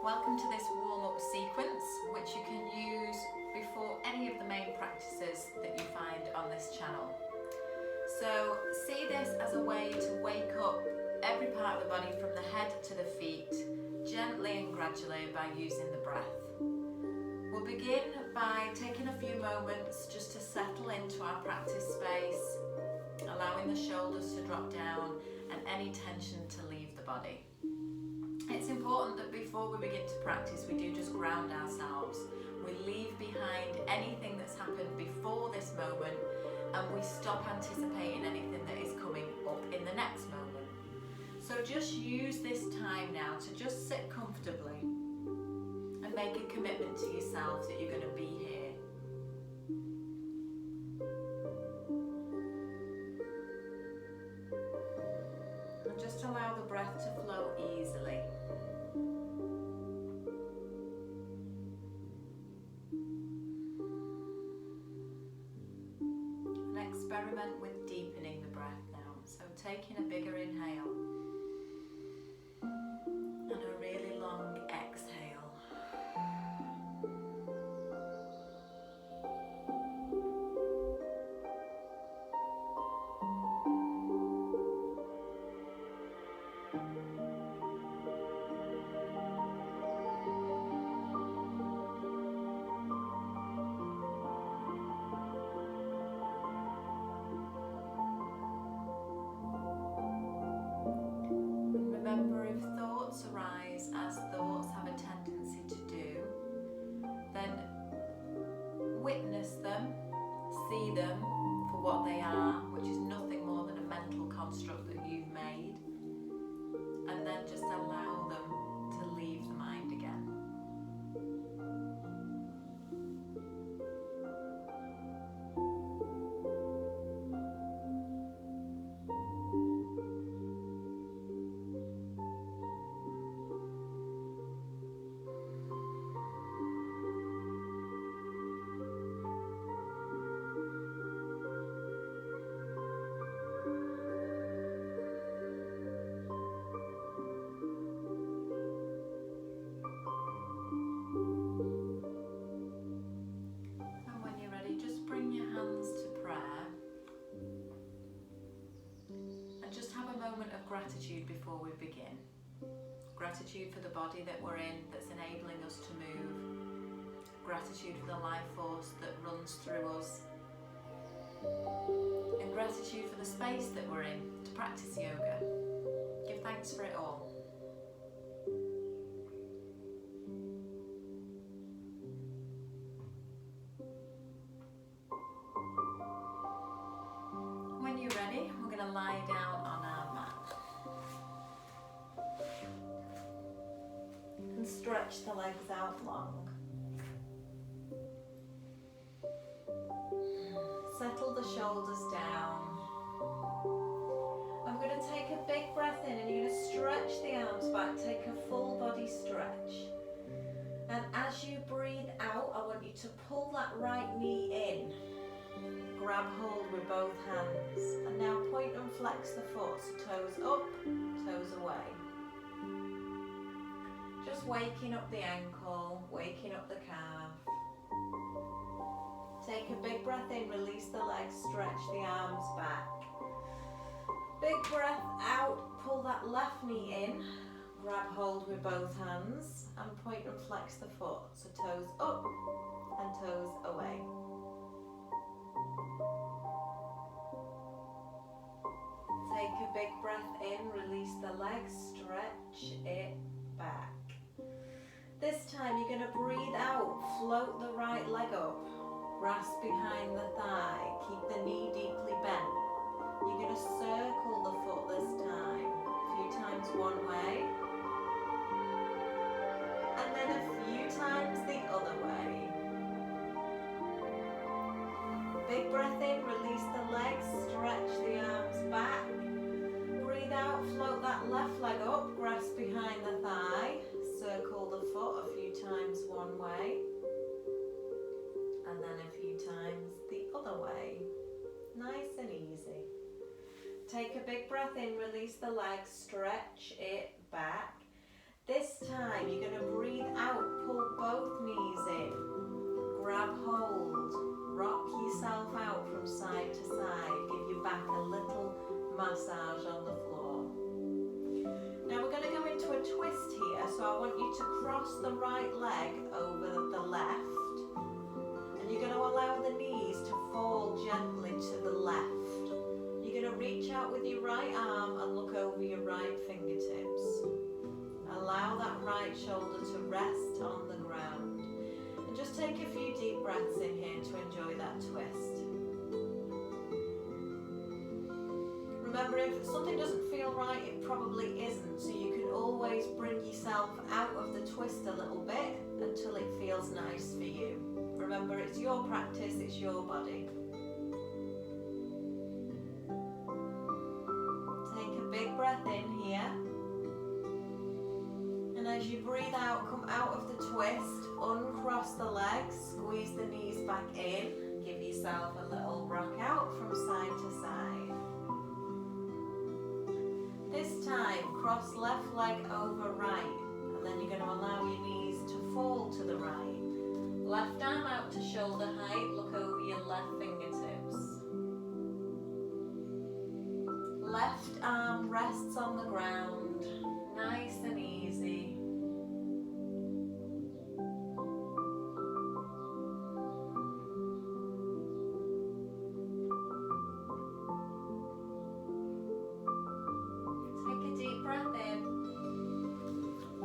Welcome to this warm-up sequence, which you can use before any of the main practices that you find on this channel. So see this as a way to wake up every part of the body from the head to the feet, gently and gradually by using the breath. We'll begin by taking a few moments just to settle into our practice space, allowing the shoulders to drop down and any tension to leave the body. It's important that before we begin to practice, we do just ground ourselves. We leave behind anything that's happened before this moment and we stop anticipating anything that is coming up in the next moment. So just use this time now to just sit comfortably and make a commitment to yourself that you're going to be here. And just allow the breath to flow easily. Experiment with deepening the breath now. So taking a bigger inhale and a really long exhale. Remember, if thoughts arise, as thoughts have a tendency to do, then witness them, see them for what they are, which is nothing more than a mental construct that you've made, and then just allow them to leave the mind again. Gratitude before we begin. Gratitude for the body that we're in that's enabling us to move. Gratitude for the life force that runs through us. And gratitude for the space that we're in to practice yoga. Give thanks for it all. When you're ready, we're going to lie down on our mat. And stretch the legs out long. Settle the shoulders down. I'm going to take a big breath in and you're going to stretch the arms back, take a full body stretch. And as you breathe out, I want you to pull that right knee in. Grab hold with both hands. And now point and flex the foot, so toes up, toes away. Just waking up the ankle, waking up the calf. Take a big breath in, release the legs, stretch the arms back. Big breath out, pull that left knee in, grab hold with both hands and point and flex the foot. So toes up and toes away. Take a big breath in, release the legs, stretch it back. This time you're going to breathe out, float the right leg up, grasp behind the thigh, keep the knee deeply bent. You're going to circle the foot this time, a few times one way, and then a few times the other way. Big breath in, release the legs, stretch the arms back. Breathe out, float that left leg up, grasp behind the thigh, circle the foot a few times one way, and then a few times the other way. Nice and easy. Take a big breath in, release the legs, stretch it back. This time you're going to breathe both knees in, grab hold, rock yourself out from side to side, give your back a little massage on the floor. Now we're going to go into a twist here, so I want you to cross the right leg over the left, and you're going to allow the knees to fall gently to the left. You're going to reach out with your right arm and look over your right fingertips. Allow that right shoulder to rest on the ground. And just take a few deep breaths in here to enjoy that twist. Remember, if something doesn't feel right, it probably isn't. So you can always bring yourself out of the twist a little bit until it feels nice for you. Remember, it's your practice, it's your body. Take a big breath in here. And as you breathe out, come out of the twist, uncross the legs, squeeze the knees back in, give yourself a little rock out from side to side. This time, cross left leg over right, and then you're going to allow your knees to fall to the right. Left arm out to shoulder height, look over your left fingertips. Left arm rests on the ground, nice and easy. Take a deep breath in.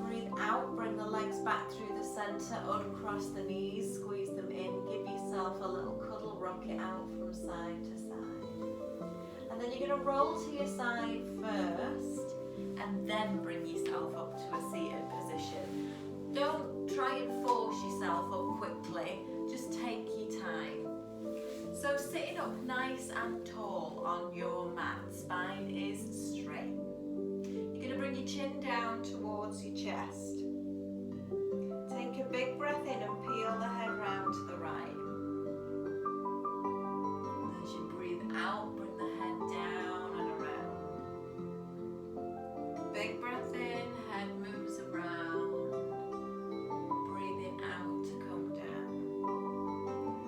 Breathe out, bring the legs back through the center, uncross the knees, squeeze them in, give yourself a little cuddle, rock it out from side to side. And then you're going to roll to your side first, and then bring yourself up to a seated position. Don't try and force yourself up quickly, just take your time. So sitting up nice and tall on your mat, spine is straight. You're going to bring your chin down towards your chest. Take a big breath in and peel the head round to the right. As you breathe out, bring the head down and around. Big breath in, head moves around. Breathing out to come down.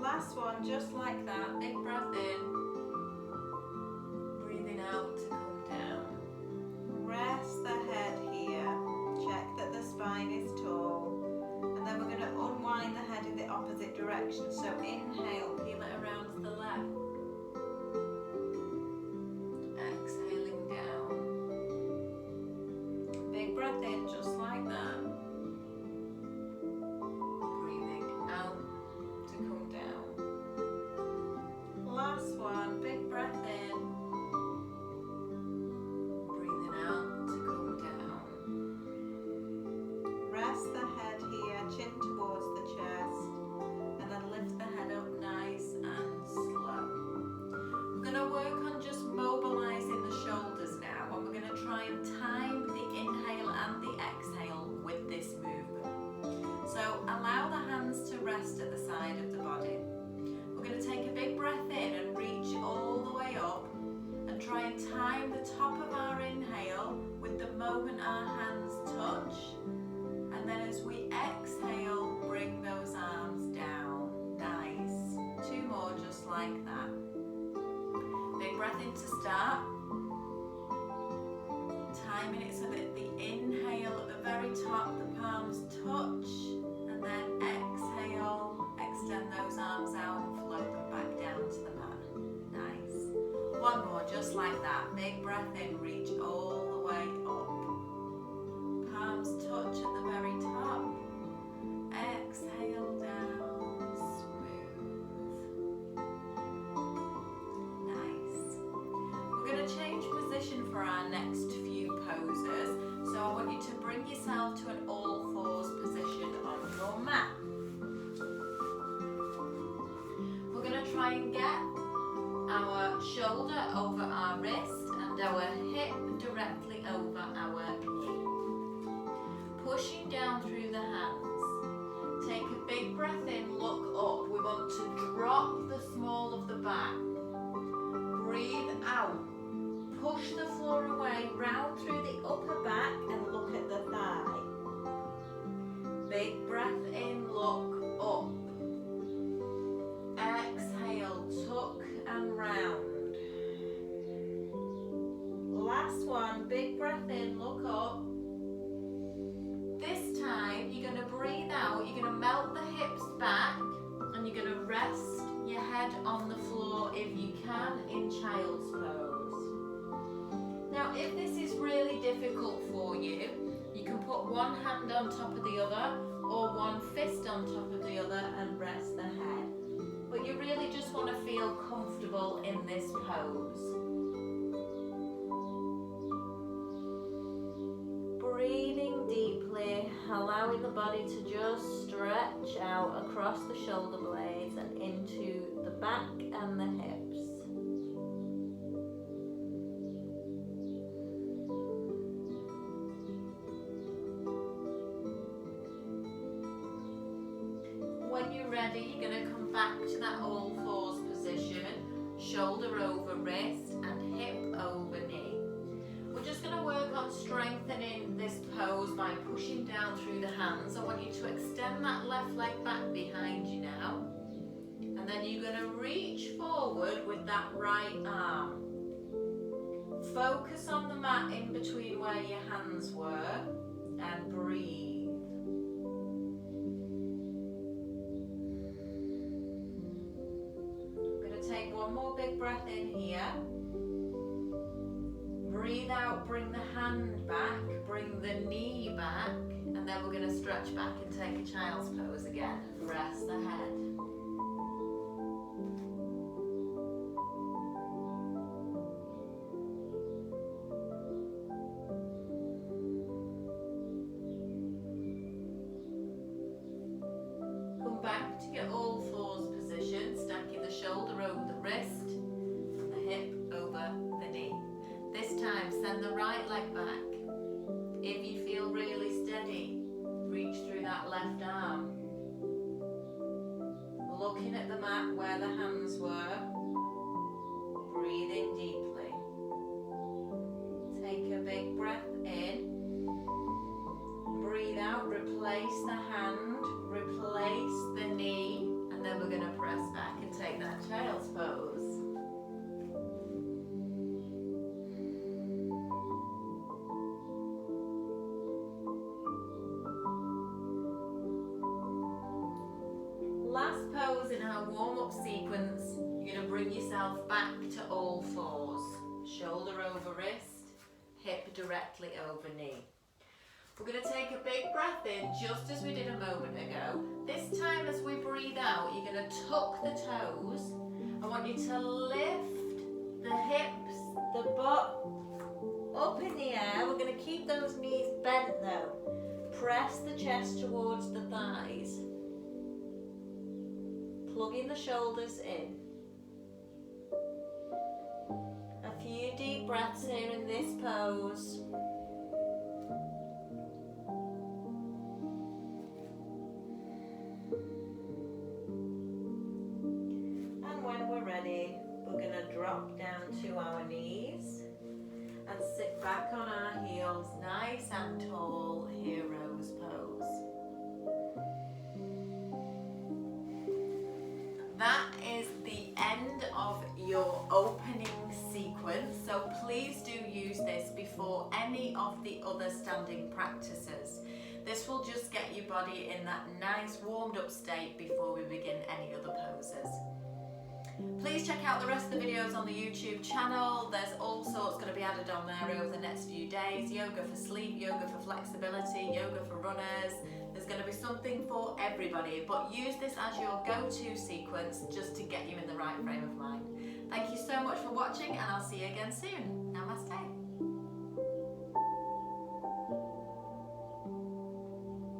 Last one, just like that. Big breath in. Breathing out to come down. Rest the head here. Check that the spine is tall. And then we're going to unwind the head in the opposite direction. So inhale, peel it around to the left. Exhaling down. Big breath in, just like that. Breathing out to come down. Last one, big breath in. Breathing out to come down. Rest the head here, chin towards the chest, and then lift the head up nice and slow. We're going to work on just mobilizing the shoulders now, and we're going to try and time the inhale and the exhale with this movement. So allow the hands to rest at the side of the body. We're going to take a big breath in and reach all the way up, and try and time the top of our inhale with the moment our hands touch. And then as we exhale, bring those arms down. Nice. Two more just like that. Big breath in to start. Timing it so that the inhale at the very top, the palms touch. And then exhale, extend those arms out and float them back down to the mat. Nice. One more just like that. Big breath in, reach all the way up. Palms touch at the very top. Exhale down, smooth. Nice. We're going to change position for our next few poses. So I want you to bring yourself to an all fours position on your mat. We're going to try and get our shoulder over our wrist and our hip directly over our knee. Pushing down through the hands. Take a big breath in, look up. We want to drop the small of the back. Breathe out. Push the floor away, round through the upper back and look at the thigh. Big breath in, head on the floor if you can in child's pose. Now if this is really difficult for you, you can put one hand on top of the other or one fist on top of the other and rest the head. But you really just want to feel comfortable in this pose. Breathing deeply, allowing the body to just stretch out across the shoulder blades and into the back and the hips. When you're ready, you're going to come back to that all fours position, shoulder over wrist and hip over knee. We're just going to work on strengthening this pose by pushing down through the hands. I want you to extend that left leg back behind you now. And then you're going to reach forward with that right arm. Focus on the mat in between where your hands were and breathe. Take one more big breath in here. Breathe out, bring the hand back, bring the knee back, and then we're going to stretch back and take a child's pose again. Rest the head. Come back to your all fours position, stacking the shoulder over the wrist and the hip over the knee. This time, send the right leg back. If you feel really steady, reach through that left arm. Looking at the mat where the hands were. Breathing deeply. Take a big breath in. Breathe out, replace the hand, replace the knee, and then we're going to press back and take that child's pose. Last pose in our warm-up sequence, you're going to bring yourself back to all fours. Shoulder over wrist, hip directly over knee. We're going to take a big breath in just as we did a moment ago. This time as we breathe out, you're going to tuck the toes. I want you to lift the hips, the butt up in the air. We're going to keep those knees bent though. Press the chest towards the thighs. Plugging the shoulders in. A few deep breaths here in this pose. And when we're ready, we're going to drop down to our knees and sit back on our heels, nice and tall, hero's pose. That is the end of your opening sequence, so please do use this before any of the other standing practices. This will just get your body in that nice warmed up state before we begin any other poses. Please check out the rest of the videos on the YouTube channel. There's all sorts going to be added on there over the next few days. Yoga for sleep, yoga for flexibility, yoga for runners. There's going to be something for everybody, but use this as your go-to sequence just to get you in the right frame of mind. Thank you so much for watching, and I'll see you again soon. Namaste.